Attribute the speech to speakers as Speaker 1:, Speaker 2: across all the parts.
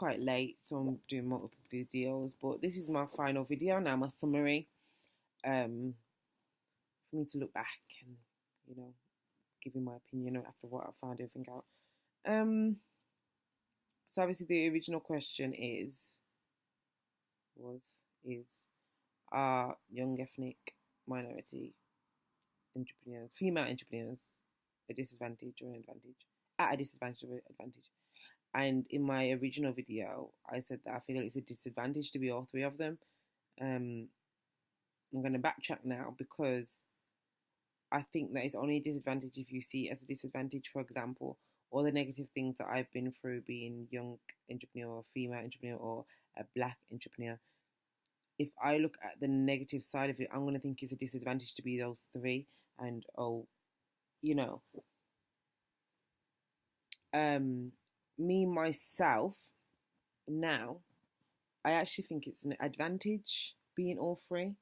Speaker 1: quite late, so I'm doing multiple videos, but this is my final video now, my summary. Um, for me to look back and, you know, give you my opinion after what I found everything out. Um, so obviously the original question was is are young ethnic minority entrepreneurs, female entrepreneurs, a disadvantage or an advantage? At a disadvantage or advantage? And in my original video, I said that I feel it's a disadvantage to be all three of them. Um, I'm going to backtrack now because I think that it's only a disadvantage if you see it as a disadvantage. For example, all the negative things that I've been through being young entrepreneur, female entrepreneur, or a black entrepreneur. If I look at the negative side of it, I'm going to think it's a disadvantage to be those three. And you know, um, me myself now, I actually think it's an advantage being all three,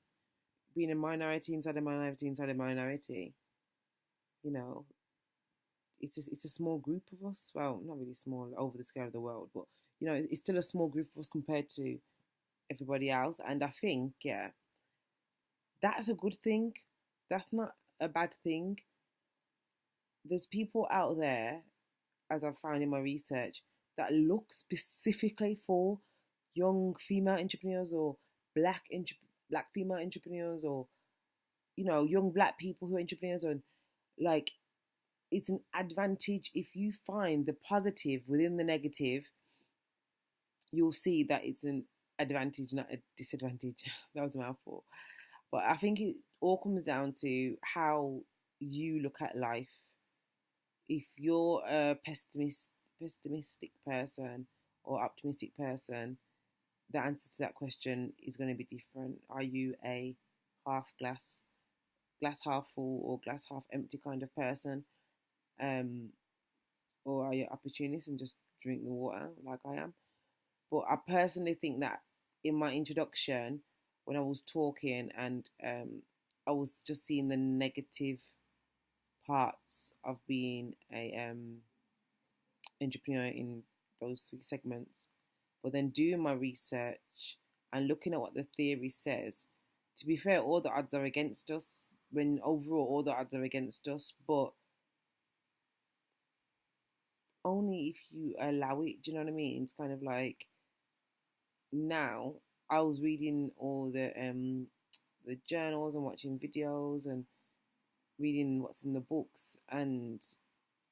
Speaker 1: being a minority inside a minority inside a minority. You know, it's a small group of us. Well, not really small over the scale of the world, but you know, it's still a small group of us compared to everybody else. And I think, yeah, that's a good thing. That's not a bad thing. There's people out there, as I've found in my research, that look specifically for young female entrepreneurs or black female entrepreneurs, or young black people who are entrepreneurs. And like, it's an advantage if you find the positive within the negative. You'll see that it's an advantage, not a disadvantage. That was a mouthful. But I think it all comes down to how you look at life. If you're a pessimistic person or optimistic person, the answer to that question is going to be different. Are you a half glass half full or glass half empty kind of person? Or are you opportunist and just drink the water like I am? But I personally think that in my introduction, when I was talking and I was just seeing the negative parts of being a entrepreneur in those three segments. But then doing my research and looking at what the theory says, to be fair, all the odds are against us. When overall all the odds are against us, but only if you allow it. Do you know what I mean? It's kind of like, now I was reading all the journals and watching videos and reading what's in the books, and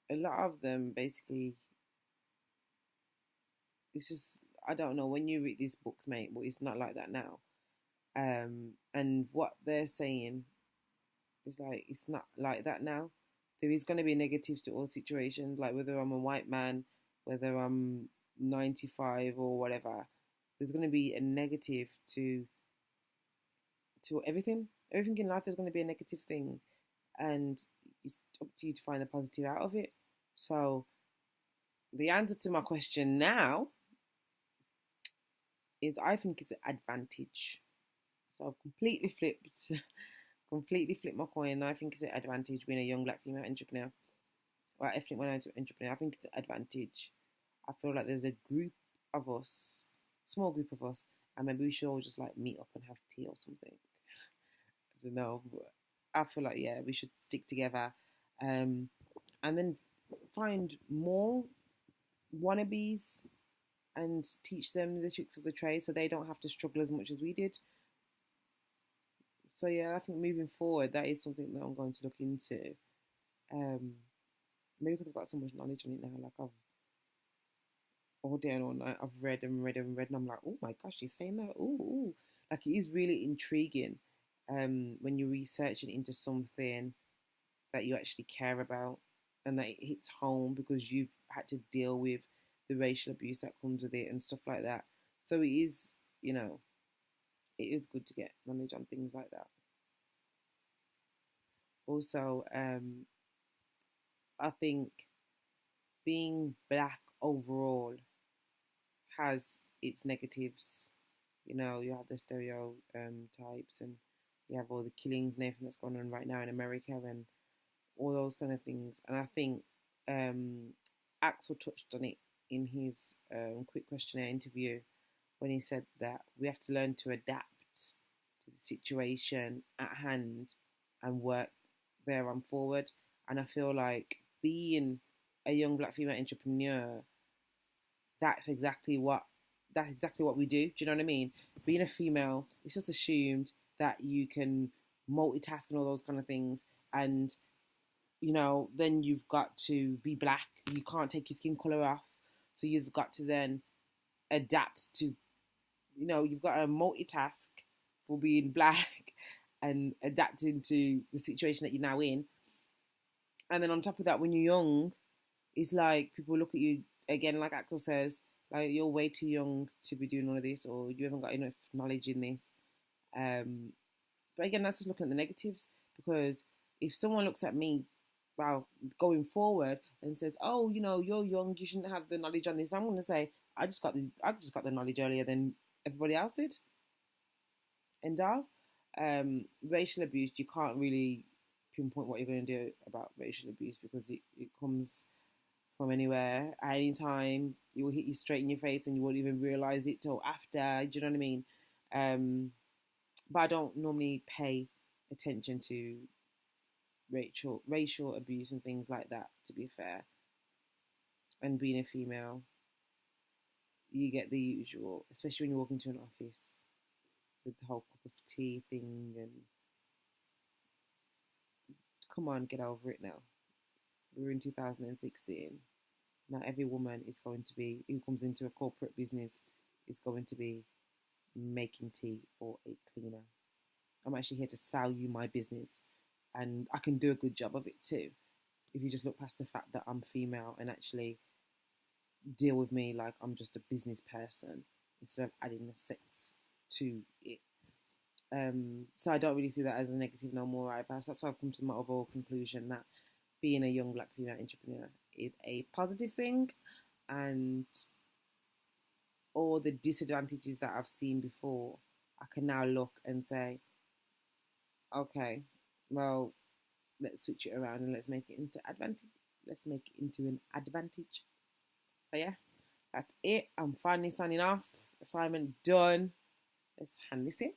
Speaker 1: a lot of them basically, it's just, I don't know, when you read these books, mate, but it's not like that now. And what they're saying is like, it's not like that now. There is going to be negatives to all situations, like whether I'm a white man, whether I'm 95 or whatever. There's going to be a negative to everything. Everything in life is going to be a negative thing, and it's up to you to find the positive out of it. So the answer to my question now is I think it's an advantage. So I've completely flipped my coin. I think it's an advantage being a young black female entrepreneur or ethnic minority entrepreneur. I think it's an advantage. I feel like there's a group of us, small group of us, and maybe we should all just like meet up and have tea or something. I don't know, but I feel like, yeah, we should stick together, and then find more wannabes and teach them the tricks of the trade so they don't have to struggle as much as we did. So yeah, I think moving forward, that is something that I'm going to look into. Maybe because I've got so much knowledge on it now. Like, I've all day and all night, I've read and read and read, and I'm like, oh my gosh, you're saying that? Ooh. Like, it is really intriguing when you're researching into something that you actually care about and that it hits home because you've had to deal with the racial abuse that comes with it and stuff like that. So it is, it is good to get knowledge on things like that. Also, I think being black overall has its negatives. You have the stereotypes, and you have all the killings and everything that's going on right now in America and all those kind of things. And I think Axel touched on it in his quick questionnaire interview when he said that we have to learn to adapt to the situation at hand and work there on forward. And I feel like being a young black female entrepreneur, that's exactly what that's exactly what we do. Do you know what I mean? Being a female, it's just assumed that you can multitask and all those kind of things. And then you've got to be black. You can't take your skin color off. So you've got to then adapt to, you've got to multitask for being black and adapting to the situation that you're now in. And then on top of that, when you're young, it's like people look at you again, like Axel says, like you're way too young to be doing all of this, or you haven't got enough knowledge in this. But again, that's just looking at the negatives, because if someone looks at me, well, going forward and says, "Oh, you're young, you shouldn't have the knowledge on this," I'm going to say, I just got the knowledge earlier than everybody else did. End of. Racial abuse, you can't really pinpoint what you're going to do about racial abuse, because it comes from anywhere at any time. It will hit you straight in your face and you won't even realize it till after. Do you know what I mean? But I don't normally pay attention to racial abuse and things like that, to be fair. And being a female, you get the usual, especially when you walk into an office with the whole cup of tea thing. And come on, get over it now. We're in 2016. Not every woman is going to be, who comes into a corporate business, is going to be making tea or a cleaner. I'm actually here to sell you my business, and I can do a good job of it too. If you just look past the fact that I'm female and actually deal with me like I'm just a business person instead of adding a sex to it. So I don't really see that as a negative no more either. So that's why I've come to my overall conclusion that being a young black female entrepreneur is a positive thing, and all the disadvantages that I've seen before, I can now look and say, okay, well, let's switch it around and let's make it into advantage. Let's make it into an advantage. So yeah, that's it. I'm finally signing off. Assignment done. Let's hand this in.